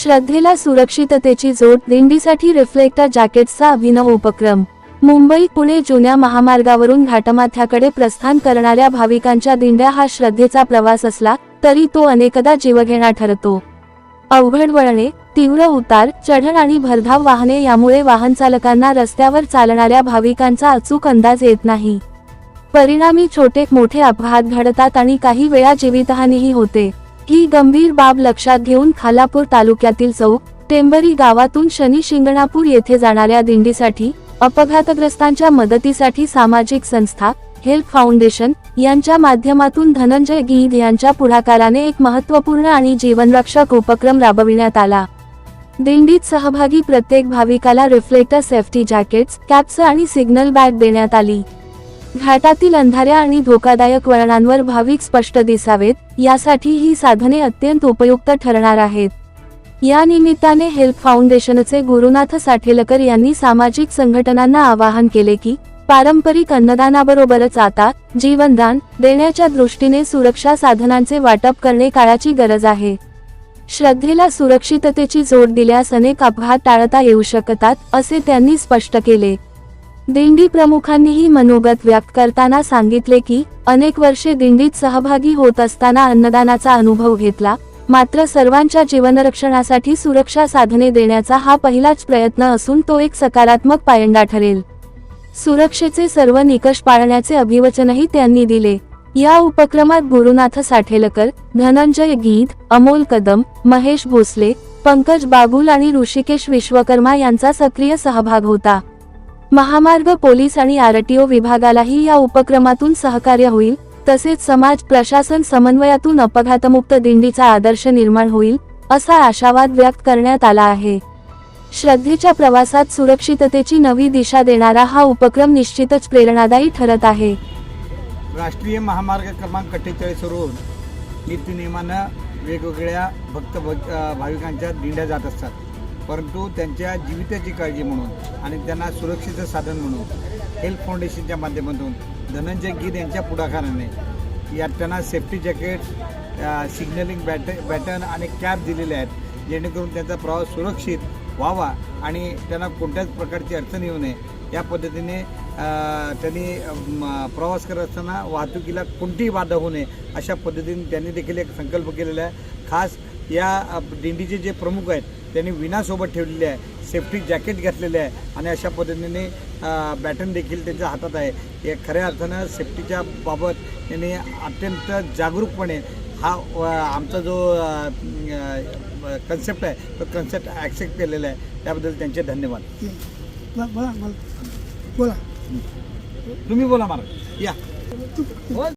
श्रद्धेला सुरक्षिततेची जोड, दिंडीसाठी रिफ्लेक्टर जॅकेट्सचा अभिनव उपक्रम। मुंबई पुणे जुन्या महामार्गावरून घाटमाथ्याकडे प्रस्थान करणाऱ्या भाविकांच्या दिंड्या हा श्रद्धेचा प्रवास असला तरी तो अनेकदा जीवघेणा ठरतो। अवघड वळणे, तीव्र उतार चढण आणि भरधाव वाहने यामुळे वाहनचालकांना रस्त्यावर चालणाऱ्या भाविकांचा अचूक अंदाज येत नाही। परिणामी छोटे मोठे अपघात घडतात आणि काही वेळा जीवितहानीही होते। ही गंभीर बाब लक्षात घेऊन खालापूर तालुक्यातील चौक टेंबरी गावातून शनी शिंगणापूर येथे जाणाऱ्या दिंडीसाठी अपघातग्रस्तांच्या मदतीसाठी सामाजिक संस्था हेल्प फाउंडेशन यांच्या माध्यमातून धनंजय गीध यांच्या पुढाकाराने एक महत्त्वपूर्ण आणि जीवनरक्षक उपक्रम राबविण्यात आला। दिंडीत सहभागी प्रत्येक भाविकाला रिफ्लेक्टर सेफ्टी जॅकेट्स, कॅप्स आणि सिग्नल बॅग देण्यात आली। घाटातील अंधाऱ्या आणि धोकादायक वळणांवर भाविक स्पष्ट दिसावेत यासाठी ही साधने अत्यंत उपयुक्त ठरणार आहेत। या निमित्ताने हेल्प फाउंडेशनचे गुरुनाथ साठेलकर यांनी सामाजिक संघटनांना आवाहन केले की पारंपरिक अन्नदानाबरोबरच आता जीवनदान देण्याच्या दृष्टीने सुरक्षा साधनांचे वाटप करणे काळाची गरज आहे। श्रद्धेला सुरक्षिततेची जोड दिल्यास अनेक अपघात टाळता येऊ शकतात असे त्यांनी स्पष्ट केले। दिंडी प्रमुखांनीही मनोगत व्यक्त करताना सांगितले की अनेक वर्षे दिंडीत सहभागी होत असताना अन्नदानाचा अनुभव घेतला, मात्र सर्वांच्या जीवनरक्षणासाठी सुरक्षा साधने देण्याचा हा पहिलाच प्रयत्न असून तो एक सकारात्मक पायंडा ठरेल। सुरक्षेचे सर्व निकष पाळण्याचे अभिवचनही त्यांनी दिले। या उपक्रमात गुरुनाथ साठेलकर, धनंजय गीध, अमोल कदम, महेश भोसले, पंकज बागुल आणि ऋषिकेश विश्वकर्मा यांचा सक्रिय सहभाग होता। महामार्ग पोलीस आणि आरटीओ विभागालाही या उपक्रमातून सहकार्य होईल, तसेच समाज प्रशासन समन्वयातून अपघातमुक्त दिंडीचा आदर्श निर्माण होईल असा आशावाद व्यक्त करण्यात आला आहे। श्रद्धेच्या प्रवासात सुरक्षिततेची नवी दिशा देणारा हा उपक्रम निश्चितच प्रेरणादायी ठरत आहे। राष्ट्रीय महामार्ग क्रमांक 48 वरून नित्यनेमानं वेगवेगळ्या भाविकांच्या दिंड्या जात असतात, परंतु त्यांच्या जीविताची काळजी म्हणून आणि त्यांना सुरक्षेचं साधन म्हणून हेल्प फाउंडेशनच्या माध्यमातून धनंजय गीध यांच्या पुढाकाराने यात त्यांना सेफ्टी जॅकेट्स, सिग्नलिंग बॅटन आणि कॅप दिलेले आहेत, जेणेकरून त्यांचा प्रवास सुरक्षित व्हावा आणि त्यांना कोणत्याच प्रकारची अडचण येऊ नये या पद्धतीने त्यांनी प्रवास करत असताना वाहतुकीला कोणतीही बाधा होऊ नये अशा पद्धतीने त्यांनी देखील एक संकल्प केलेला आहे। खास या दिंडीचे जे प्रमुख आहेत त्यांनी विनासोबत ठेवलेले आहे, सेफ्टी जॅकेट घातलेले आहे आणि अशा पद्धतीने बॅटन देखील त्यांच्या हातात आहे। हे खऱ्या अर्थानं सेफ्टीच्या बाबत त्यांनी अत्यंत जागरूकपणे हा आमचा जो कन्सेप्ट आहे तो कन्सेप्ट ॲक्सेप्ट केलेला आहे, त्याबद्दल त्यांचे धन्यवाद। बोला तुम्ही बोला महाराज या।